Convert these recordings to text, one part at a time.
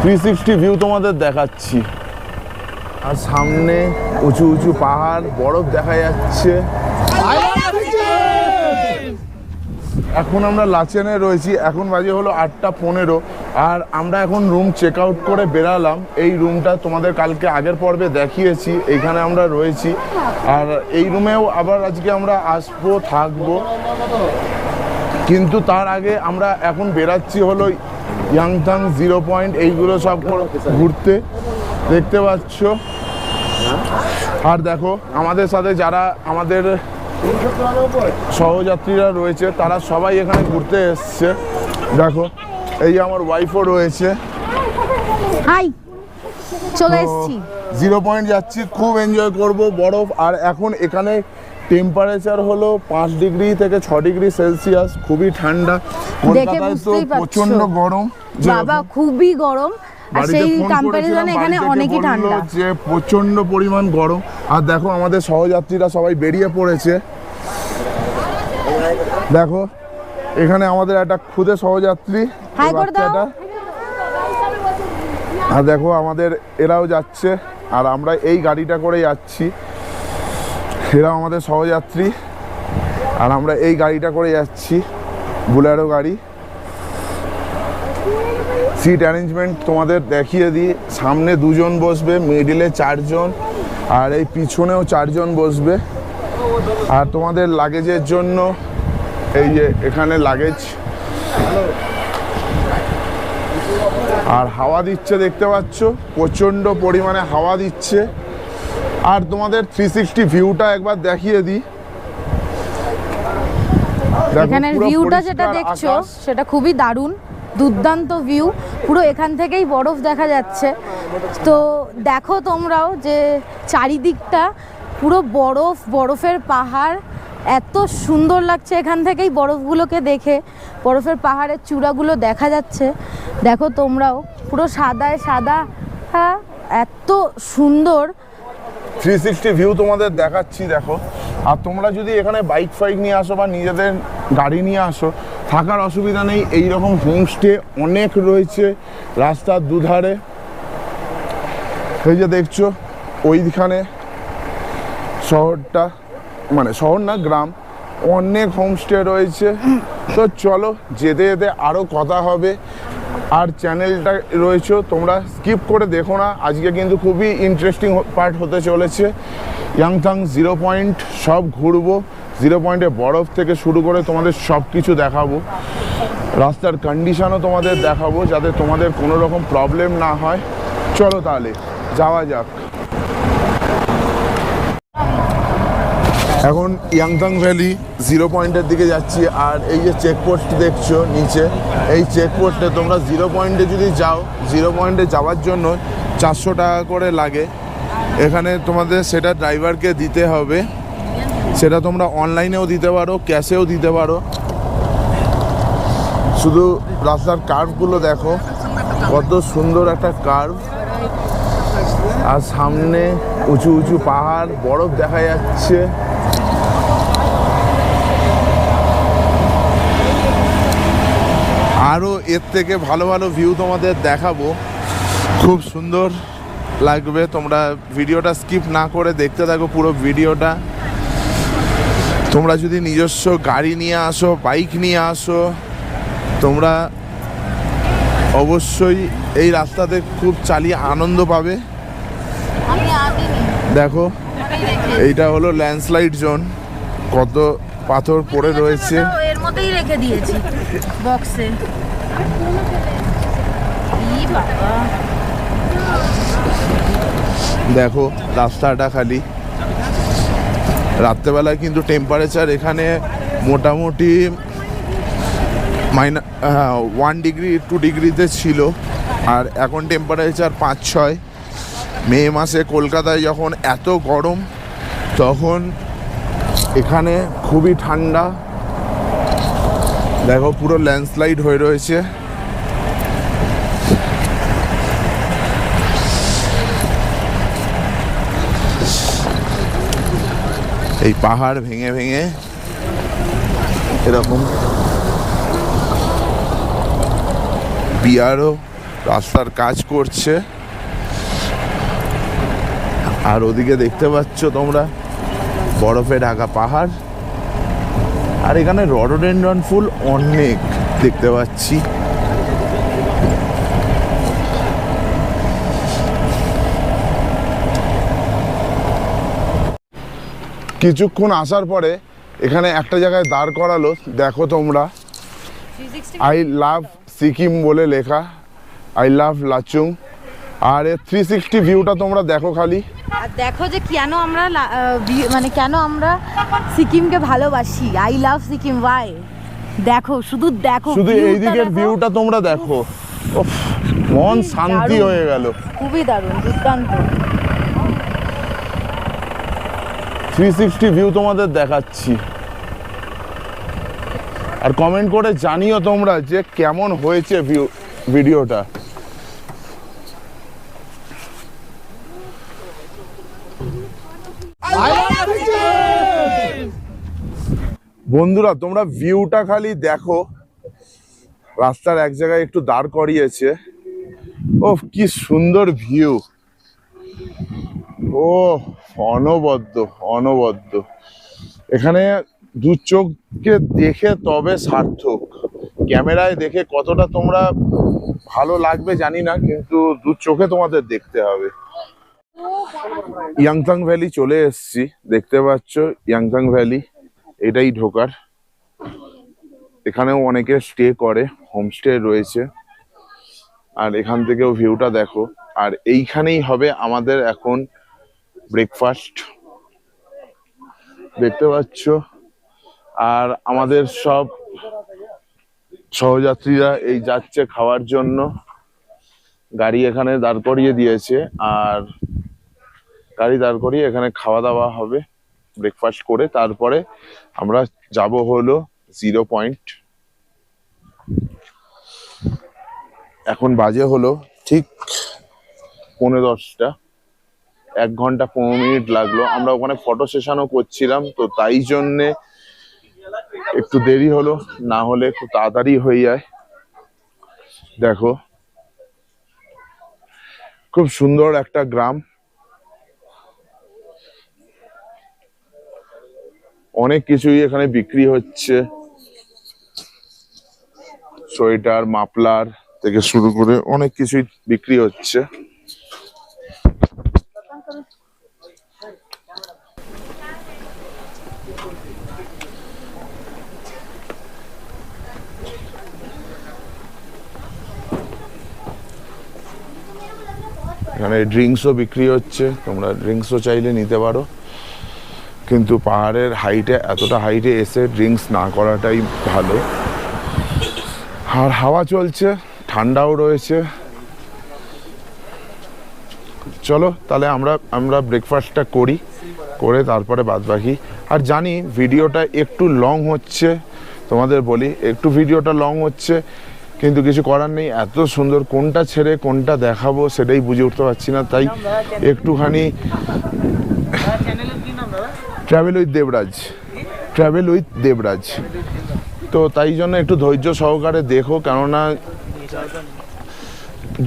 360 view তোমাদের দেখাচ্ছি। আর সামনে উঁচু উঁচু পাহাড়, বরফ দেখা যাচ্ছে। এখন আমরা লাচেনে রয়েছি, এখন বাজে হলো 8:15। আর আমরা এখন রুম চেক আউট করে বেরালাম। এই রুমটা তোমাদের কালকে আগের পর্বে দেখিয়েছি, এইখানে আমরা রয়েছি। আর এই রুমেও আবার আজকে আমরা আসবো, থাকবো। কিন্তু তার আগে আমরা এখন বেরাচ্ছি হলো ইয়াংথাং 0 পয়েন্ট, এইগুলো সব ঘুরতে, দেখতে পাচ্ছ। আর দেখো আমাদের সাথে যারা আমাদের সহযাত্রীরা রয়েছে তারা সবাই এখানে ঘুরতে এসছে। দেখো এই আমার ওয়াইফও রয়েছে। হাই, চলে এসেছি 0 পয়েন্ট যাচ্ছি, খুব এনজয় করব বরফ। আর এখন এখানে টেম্পারেচার হলো 5 ডিগ্রি থেকে 6 ডিগ্রি সেলসিয়াস, খুবই ঠান্ডা। কলকাতায় তো প্রচন্ড গরম বাবা, খুবই গরম। আর সেই কম্পারিজনে এখানে অনেকই ঠান্ডা, যে প্রচন্ড পরিমাণ গরম। আর দেখো আমাদের সহযাত্রীরা সবাই বেরিয়ে পড়েছে। দেখো এখানে আমাদের একটা খুদে সহযাত্রী বাচ্চাটা। আর দেখো আমাদের এরাও যাচ্ছে, আর আমরা এই গাড়িটা করে যাচ্ছি। এরাও আমাদের সহযাত্রী, আর আমরা এই গাড়িটা করে যাচ্ছি, বুলেরো গাড়ি। সিট অ্যারেঞ্জমেন্ট তোমাদের দেখিয়ে দিই। সামনে 2 জন বসবে, মিডিলে 4 জন, আর এই পিছনেও 4 জন বসবে। আর তোমাদের লাগেজের জন্য এই যে এখানে লাগেজ। আর হাওয়া দিচ্ছে, দেখতে পাচ্ছ প্রচন্ড পরিমাণে হাওয়া দিচ্ছে। আর তোমাদের 360 ভিউটা একবার দেখিয়ে দিই। এখানের ভিউটা যেটা দেখছো সেটা খুবই দারুণ, দুর্দান্ত ভিউ। পুরো এখান থেকেই বরফ দেখা যাচ্ছে। তো দেখো তোমরাও যে চারিদিকটা পুরো বরফ, বরফের পাহাড়, এত সুন্দর লাগছে এখান থেকেই বরফগুলোকে দেখে। বরফের পাহাড়ের চূড়াগুলো দেখা যাচ্ছে, দেখো তোমরাও পুরো সাদায় সাদা, হ্যাঁ এত সুন্দর। 360 ভিউ তোমাদের দেখাচ্ছি, দেখো। আর তোমরা যদি এখানে বাইক ফাইক নিয়ে আসো বা নিজেদের গাড়ি নিয়ে আসো, থাকার অসুবিধা নেই। এইরকম হোমস্টে অনেক রয়েছে রাস্তার দুধারে। এই যে দেখছো ওইখানে শহরটা, মানে শহর না গ্রাম, অনেক হোমস্টে রয়েছে। তো চলো যেতে যেতে আরও কথা হবে। আর চ্যানেলটা রয়েছে, তোমরা স্কিপ করে দেখো না, আজকে কিন্তু খুবই ইন্টারেস্টিং পার্ট হতে চলেছে। ইয়াংথাং 0 পয়েন্ট সব ঘুরবো, 0 পয়েন্টে বরফ থেকে শুরু করে তোমাদের সব কিছু দেখাবো। রাস্তার কন্ডিশনও তোমাদের দেখাবো, যাতে তোমাদের কোনো রকম প্রবলেম না হয়। চলো তাহলে যাওয়া যাক। এখন ইয়াংথাং ভ্যালি 0 পয়েন্টের দিকে যাচ্ছি। আর এই যে চেকপোস্ট দেখছো নিচে, এই চেকপোস্টে তোমরা 0 পয়েন্টে যদি যাও, 0 পয়েন্টে যাওয়ার জন্য 400 টাকা করে লাগে। এখানে তোমাদের সেটা ড্রাইভারকে দিতে হবে। সেটা তোমরা অনলাইনেও দিতে পারো, ক্যাশেও দিতে পারো। শুধু রাস্তার কার্ভগুলো দেখো, কত সুন্দর একটা কার্ভ। আর সামনে উঁচু উঁচু পাহাড়, বরফ দেখা যাচ্ছে। আরও এর থেকে ভালো ভালো ভিউ তোমাদের দেখাবো, খুব সুন্দর লাগবে। তোমরা ভিডিওটা স্কিপ না করে দেখতে থাকো পুরো ভিডিওটা। তোমরা যদি নিজস্ব গাড়ি নিয়ে আসো, বাইক নিয়ে আসো, তোমরা অবশ্যই এই রাস্তাতে খুব চালিয়ে আনন্দ পাবে। দেখো এইটা হলো ল্যান্ডস্লাইড জোন, কত পাথর পড়ে রয়েছে। এর মধ্যেই রেখে দিয়েছি বক্সে। দেখো রাস্তাটা খালি। রাত্রেবেলায় কিন্তু টেম্পারেচার এখানে মোটামুটি 1 ডিগ্রি 2 ডিগ্রিতে ছিল। আর এখন টেম্পারেচার 5-6। মে মাসে কলকাতায় যখন এত গরম, তখন এখানে খুবই ঠান্ডা। দেখো পুরো ল্যান্ডস্লাইড হয়ে রয়েছে। এই পাহাড় ভেঙে ভেঙে এরকম বিয়ারও রাস্তার কাজ করছে। আর ওদিকে দেখতে পাচ্ছ তোমরা বরফে ঢাকা পাহাড়, আর এখানে রডোডেনড্রন ফুল অনেক দেখতে পাচ্ছি। কিছুক্ষণ আসার পরে এখানে একটা জায়গায় দাঁড় করালো, দেখো তোমরা আই লাভ সিকিম বলে লেখা, আই লাভ লাচুং। আর এর 360 ভিউটা তোমরা দেখো খালি। আর দেখো যে কেন আমরা মানে কেন আমরা সিকিমকে ভালোবাসি, আই লাভ সিকিম ওয়াই। দেখো শুধু দেখো, শুধু এই দিকের ভিউটা তোমরা দেখো, উফ, মন শান্তি হয়ে গেল। খুবই দারুণ, দুর্দান্ত। 360 ভিউ তোমাদের দেখাচ্ছি। আর কমেন্ট করে জানিও তোমরা যে কেমন হয়েছে ভিডিওটা। বন্ধুরা তোমরা ভিউটা খালি দেখো, রাস্তার এক জায়গায় একটু দাঁড় করিয়েছে। ও কি সুন্দর ভিউ, ও অনবদ্য অনবদ্য। এখানে দু চোখকে দেখে তবে সার্থক, ক্যামেরায় দেখে কতটা তোমরা ভালো লাগবে জানি না, কিন্তু দু চোখে তোমাদের দেখতে হবে। ইয়াংথাং ভ্যালি চলে এসেছি, দেখতে পাচ্ছ ইয়াংথাং ভ্যালি, এটাই ঢোকার। এখানেও অনেকে স্টে করে, হোমস্টে রয়েছে। আর এখান থেকেও ভিউটা দেখো। আর এইখানেই হবে আমাদের এখন ব্রেকফাস্ট, দেখতে পাচ্ছ। আর আমাদের সব সহযাত্রীরা এই যাচ্ছে খাওয়ার জন্য, গাড়ি এখানে দাঁড় করিয়ে দিয়েছে। আর গাড়ি দাঁড় করিয়ে এখানে খাওয়া দাওয়া হবে ব্রেকফাস্ট করে। তারপরে আমরা যাব হলো 0 পয়েন্ট। এখন বাজে হলো ঠিক 10:15। 1 ঘন্টা 15 মিনিট লাগলো। আমরা ওখানে ফটো সেশনও করছিলাম, তো তাই জন্যে একটু দেরি হলো, না হলে খুব তাড়াতাড়ি হয়ে যায়। দেখো খুব সুন্দর একটা গ্রাম, অনেক কিছুই এখানে বিক্রি হচ্ছে, সোয়েটার মাফলার থেকে শুরু করে অনেক কিছুই বিক্রি হচ্ছে। এখানে ড্রিঙ্কসও বিক্রি হচ্ছে, তোমরা ড্রিঙ্কসও চাইলে নিতে পারো, কিন্তু পাহাড়ের হাইটে, এতটা হাইটে এসে ড্রিঙ্কস না করাটাই ভালো। আর হাওয়া চলছে, ঠান্ডাও রয়েছে। চলো তাহলে আমরা ব্রেকফাস্টটা করি, করে তারপরে বাদবাকি। আর জানি ভিডিওটা একটু লং হচ্ছে, তোমাদের বলি একটু ভিডিওটা লং হচ্ছে, কিন্তু কিছু করার নেই। এত সুন্দর, কোনটা ছেড়ে কোনটা দেখাবো সেটাই বুঝে উঠতে পারছি না। তাই একটুখানি ট্রাভেল উইথ দেবরাজ, তো তাই জন্য একটু ধৈর্য সহকারে দেখো, কেননা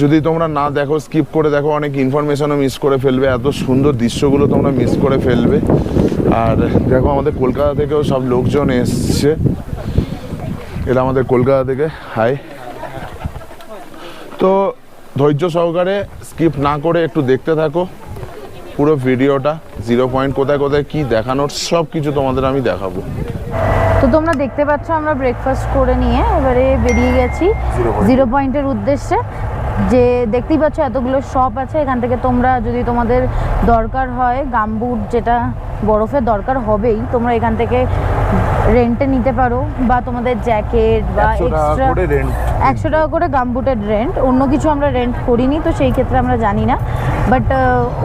যদি তোমরা না দেখো, স্কিপ করে দেখো, অনেক ইনফরমেশনও মিস করে ফেলবে, এত সুন্দর দৃশ্যগুলো তোমরা মিস করে ফেলবে। আর দেখো আমাদের কলকাতা থেকেও সব লোকজন এসছে, এরা আমাদের কলকাতা থেকে। হাই। তো ধৈর্য সহকারে স্কিপ না করে একটু দেখতে থাকো পুরো ভিডিওটা। 0 পয়েন্ট কোথায় কোথায় কি দেখানোর সব কিছু তোমাদের আমি দেখাবো। তো তোমরা দেখতে পাচ্ছ আমরা ব্রেকফাস্ট করে নিয়ে এবারে বেরিয়ে গেছি 0 পয়েন্টের উদ্দেশ্যে। যে দেখতেই পাচ্ছ এতগুলো শপ আছে, এখান থেকে তোমরা যদি তোমাদের দরকার হয় গামবুট, যেটা বরফের দরকার হবেই, তোমরা এখান থেকে রেন্টে নিতে পারো, বা তোমাদের জ্যাকেট বা এক্সট্রা 100 টাকা করে গামবুটের রেন্ট। অন্য কিছু আমরা রেন্ট করিনি, তো সেই ক্ষেত্রে আমরা জানি না, বাট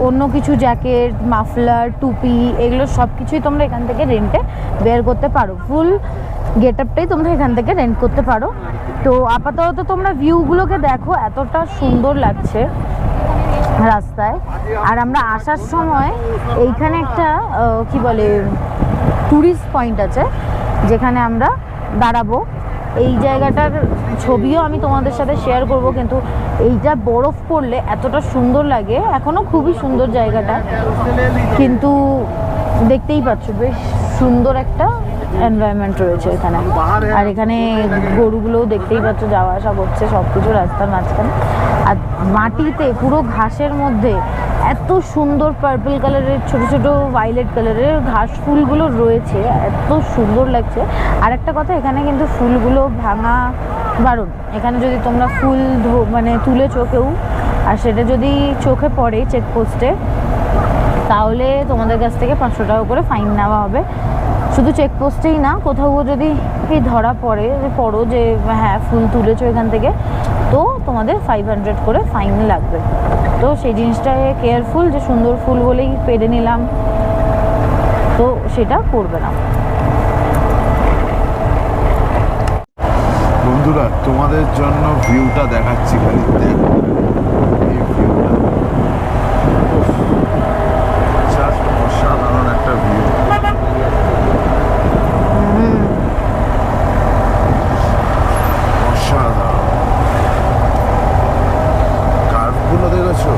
অন্য কিছু জ্যাকেট, মাফলার, টুপি, এগুলো সব কিছুই তোমরা এখান থেকে রেন্টে বের করতে পারো। ফুল গেট আপটাই তোমরা এখান থেকে রেন্ট করতে পারো। তো আপাতত তোমরা ভিউগুলোকে দেখো, এতটা সুন্দর লাগছে রাস্তায়। আর আমরা আসার সময় এইখানে একটা কি বলে ট্যুরিস্ট পয়েন্ট আছে, যেখানে আমরা দাঁড়াবো এই জায়গাটার ছবিও আমি তোমাদের সাথে শেয়ার করব, কিন্তু এইটা বরফ পড়লে এতটা সুন্দর লাগে। এখনও খুবই সুন্দর জায়গাটা, কিন্তু দেখতেই পাচ্ছ বেশ সুন্দর একটা এনভায়রনমেন্ট রয়েছে এখানে। আর এখানে গরুগুলোও দেখতেই পাচ্ছ যাওয়া আসা করছে সব কিছু রাস্তার মাঝখানে। আর মাটিতে পুরো ঘাসের মধ্যে এত সুন্দর পার্পল কালারের ছোট ছোট ভায়োলেট কালারের ঘাস ফুলগুলো রয়েছে, এত সুন্দর লাগছে। আর একটা কথা, এখানে কিন্তু ফুলগুলো ভাঙা বারণ। এখানে যদি তোমরা ফুল মানে তুলেছো কেউ, আর সেটা যদি চোখে পড়ে চেকপোস্টে, তাহলে তোমাদের কাছ থেকে 500 টাকা করে ফাইন নেওয়া হবে। শুধু চেকপোস্টেই না, কোথাও যদি ধরা পড়ো যে হ্যাঁ ফুল তুলেছো এখান থেকে, তো তোমাদের 500 করে ফাইন লাগবে। তো সেই জিনিসটায় কেয়ারফুল, যে সুন্দর ফুল বলেই পেরে নিলাম, তো সেটা করবে না। বন্ধুরা তোমাদের জন্য ভিউটা দেখাচ্ছি, খালি দেখো এই ভিউটা, জাস্ট অসাধারণ একটা ভিউ। অসাধারণ কার্ভগুলো দেখেছো,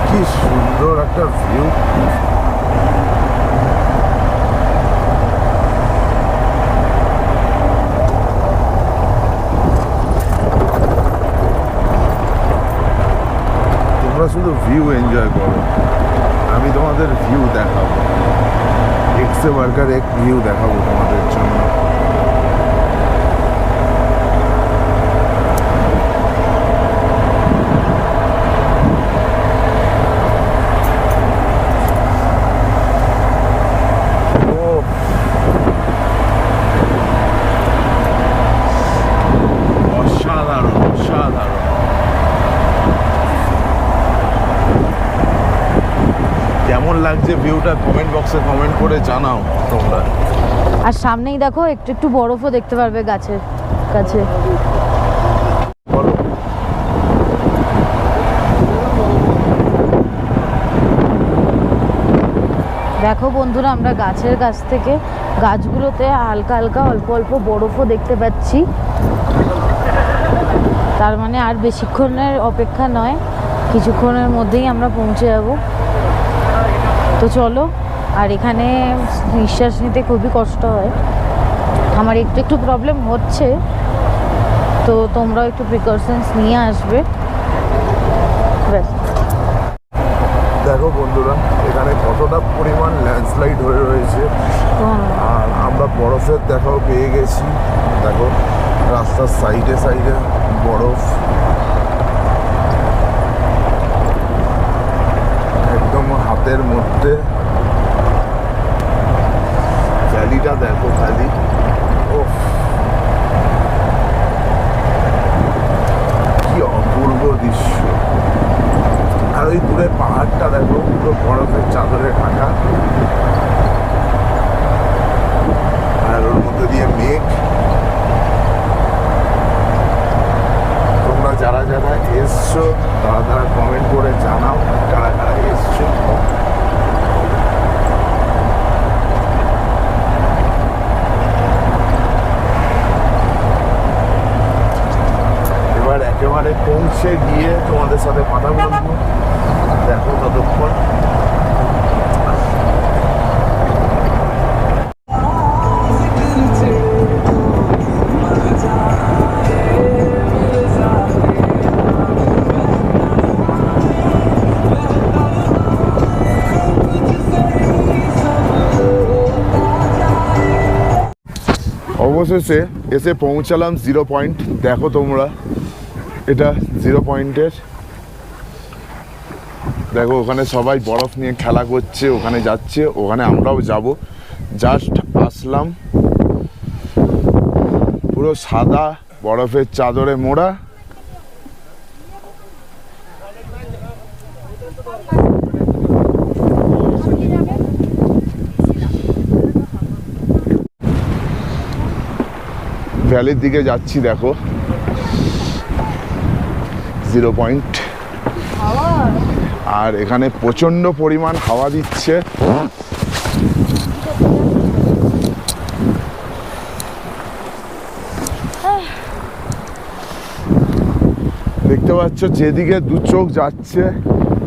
কি সুন্দর একটা ভিউ। তোমরা শুধু ভিউ এনজয় করো, আমি তোমাদের ভিউ দেখাবো, এক্সে বার্গার এক ভিউ দেখাবো তোমাদের জন্য। অসাধারণ অসাধারণ। কেমন লাগছে ভিউটা কমেন্ট বক্সে কমেন্ট করে জানাও তোমরা। আর সামনেই দেখো একটু একটু বরফও দেখতে পারবে গাছের কাছে। বলো। দেখো বন্ধুরা, আমরা গাছের কাছ থেকে গাছগুলোতে হালকা হালকা অল্প অল্প বরফও দেখতে পাচ্ছি। তার মানে আর বেশিক্ষণের অপেক্ষা নয়, কিছুক্ষণের মধ্যেই আমরা পৌঁছে যাব। তো চলো। আর এখানে নিঃশ্বাস নিতে খুবই কষ্ট হয়, আমার একটু একটু প্রবলেম হচ্ছে, তো তোমরাও একটু প্রিকশনস নিয়ে আসবে। ব্যাস। দেখো বন্ধুরা, এখানে কতটা পরিমাণ ল্যান্ডস্লাইড হয়ে রয়েছে, আর আমরা বরফের দেখাও পেয়ে গেছি। দেখো রাস্তার সাইডে সাইডে বরফ, একদম হাতের মধ্যে। ভ্যালিটা দেখো খালি, ওফ কি অপূর্ব দৃশ্য। আর ওই দূরে পাহাড়টা দেখো, পুরো বরফের চাদরে ঢাকা, আর ওর মধ্যে দিয়ে মেঘ। তোমরা যারা যারা এসছো তারা কমেন্ট করে জানাও কারা কারা এসছো। এবার একেবারে পৌঁছে গিয়ে তোমাদের সাথে কথা বলবো। দেখো ততক্ষণ অবশেষে এসে পৌঁছালাম 0 পয়েন্ট। দেখো তোমরা, এটা 0 পয়েন্টের। দেখো ওখানে সবাই বরফ নিয়ে খেলা করছে, ওখানে যাচ্ছে, ওখানে আমরাও যাব। জাস্ট আসলাম, পুরো সাদা বরফের চাদরে মোড়া। ভ্যালির দিকে যাচ্ছি, দেখো 0 পয়েন্ট। আর এখানে প্রচন্ড পরিমাণ হাওয়া দিচ্ছে। দেখতে পাচ্ছ যেদিকে দু চোখ যাচ্ছে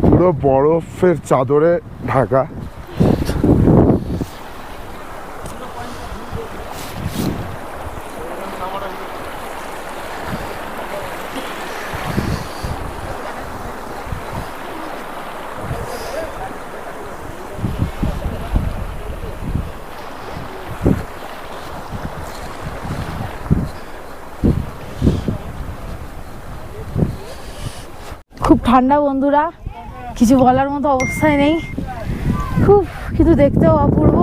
পুরো বরফের চাদরে ঢাকা। খুব ঠান্ডা বন্ধুরা, কিছু বলার মতো অবস্থায় নেই। খুব কিন্তু দেখতেও অপূর্ব।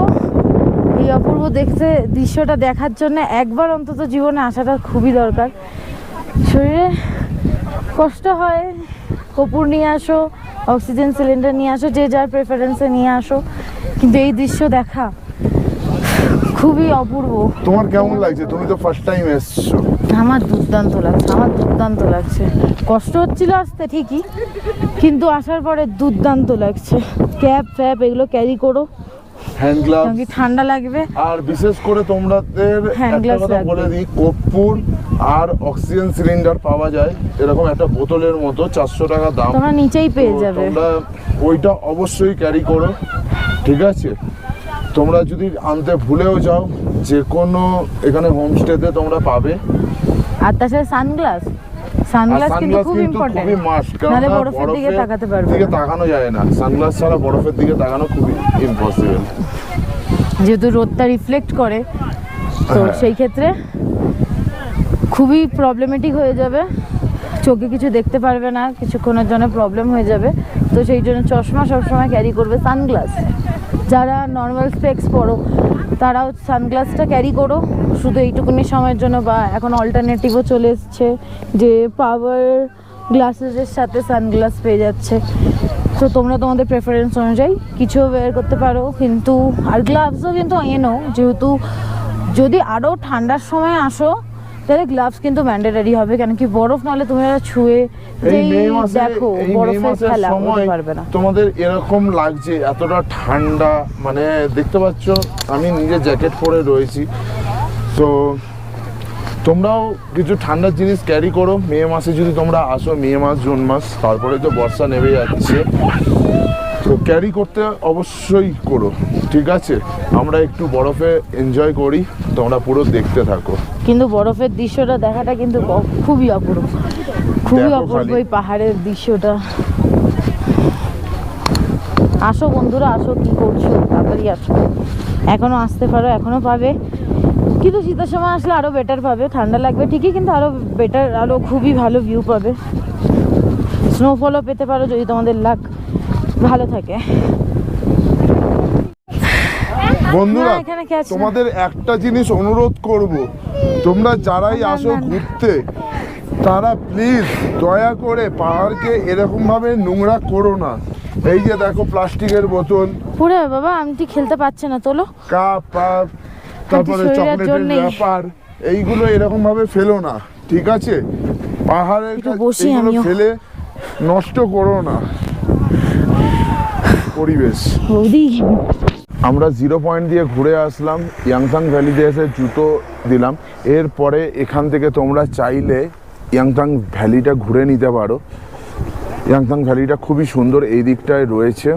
এই অপূর্ব দেখতে দৃশ্যটা দেখার জন্য একবার অন্তত জীবনে আসাটা খুবই দরকার। শরীরে কষ্ট হয়, কর্পূর নিয়ে আসো, অক্সিজেন সিলিন্ডার নিয়ে আসো, যে যার প্রেফারেন্সে নিয়ে আসো, কিন্তু এই দৃশ্য দেখা খুবই অপূর্ব। তোমার কেমন লাগছে? তুমি তো ফার্স্ট টাইম এসছো। আমার দুর্দান্ত লাগছে, আমার দুর্দান্ত লাগছে। কষ্ট হচ্ছিল আসতে ঠিকই, কিন্তু আসার পরে দুর্দান্ত লাগছে। ক্যাপ ফ্যাপ এগুলো ক্যারি করো, হ্যান্ড গ্লাভস, কারণ কি ঠান্ডা লাগবে। আর বিশেষ করে তোমাদের হ্যান্ড একটা গ্লাভস কথা বলে দিই, কর্পূর আর অক্সিজেন সিলিন্ডার পাওয়া যায় এরকম একটা বোতলের মতো, 400 টাকা দাম। তোমরা নিচেই পেয়ে তো যাবে। তোমরা ওইটা অবশ্যই ক্যারি করো, ঠিক আছে? তোমরা যদি আনতে ভুলেও যাও, যে কোনো এখানে হোমস্টেতে তোমরা পাবে। আর তাছাড়া সানগ্লাস, সানগ্লাস কিন্তু খুব ইম্পর্টেন্ট, খুবই মাস্ট, কারণ নাহলে বরফের দিকে তাকাতে পারবে দিকে না। তাকানো যায় না। সানগ্লাস ছাড়া বরফের দিকে তাকানো খুবই ইম্পসিবল, যেহেতু রোদটা রিফ্লেক্ট করে, তো হ্যাঁ। সেই ক্ষেত্রে খুবই প্রবলেমেটিক হয়ে যাবে, চোখে কিছু দেখতে পারবে না, কিছুক্ষণের জন্য প্রবলেম হয়ে যাবে। তো সেই জন্য চশমা সবসময় ক্যারি করবে, সানগ্লাস। যারা নর্মাল স্পেক্স পরো তারাও সানগ্লাসটা ক্যারি করো, শুধু এইটুকুনি সময়ের জন্য। বা এখন অল্টারনেটিভও চলে এসছে যে পাওয়ার গ্লাসেসের সাথে সানগ্লাস পেয়ে যাচ্ছে। তো তোমরা তোমাদের প্রেফারেন্স অনুযায়ী কিছু ওয়্যার করতে পারো, কিন্তু আর গ্লাভসও কিন্তু এনো, যেহেতু যদি আরও ঠান্ডার সময় আসো তাহলে গ্লাভস কিন্তু ম্যান্ডেটারি হবে, কেন কি বরফ নাহলে তুমি ছুঁয়ে এই মে মাসে, দেখো এই মে বরফের মাসের খেলা সময় হতে পারবে না। তোমাদের এরকম লাগছে এতটা ঠান্ডা, মানে দেখতে পাচ্ছ আমি নিজে জ্যাকেট পরে রয়েছি। তো তোমরাও কিছু ঠান্ডার জিনিস ক্যারি করো। মে মাসে যদি তোমরা আসো, মে মাস, জুন মাস, তারপরে তো বর্ষা নেমে যাচ্ছে, তো ক্যারি করতে অবশ্যই করো, ঠিক আছে? আমরা একটু বরফে এনজয় করি, তোমরা পুরো দেখতে থাকো। কিন্তু বরফের দৃশ্যটা দেখাটা কিন্তু খুবই অপূর্ব, খুবই দেখো অপূর্ব খালি। এই পাহাড়ের দৃশ্যটা। আসো বন্ধুরা, আসো, কি করছো? তাড়াতাড়ি আসো, এখনো আসতে পারো, এখনো পাবে। কিন্তু শীতের সময় আসলে আরো বেটার পাবে, ঠান্ডা লাগবে ঠিকই, কিন্তু আরো বেটার, আরো খুবই ভালো ভিউ পাবে। স্নোফলও পেতে পারো যদি তোমাদের লাক ভালো থাকে। বন্ধুরা, না, এখানে কে আছে? তোমাদের একটা জিনিস অনুরোধ করব, তোমরা যারাই না, আসো না, না। ঘুরতে, তারা প্লিজ দয়া করে পাহাড়কে এরকম ভাবে নোংরা করো না। এই যে দেখো প্লাস্টিকের বোতল, পুরে বাবা আংটি খেলতে পারছে না, তোলো। কাপ, তারপরে শরীরের চকলেটের জন্যেই। ব্যাপার, এইগুলো এরকম ভাবে ফেলো না, ঠিক আছে? পাহাড়ের একটু কাছে বসি এইগুলো আমিও। ফেলে নষ্ট করো না পরিবেশ। বৌদি, আমরা 0 পয়েন্ট দিয়ে ঘুরে আসলাম, ইয়াংথাং ভ্যালিতে এসে জুতো দিলাম। এরপরে এখান থেকে তোমরা চাইলে ইয়াংথাং ভ্যালিটা ঘুরে নিতে পারো। ইয়াংথাং ভ্যালিটা খুবই সুন্দর, এই দিকটায় রয়েছে।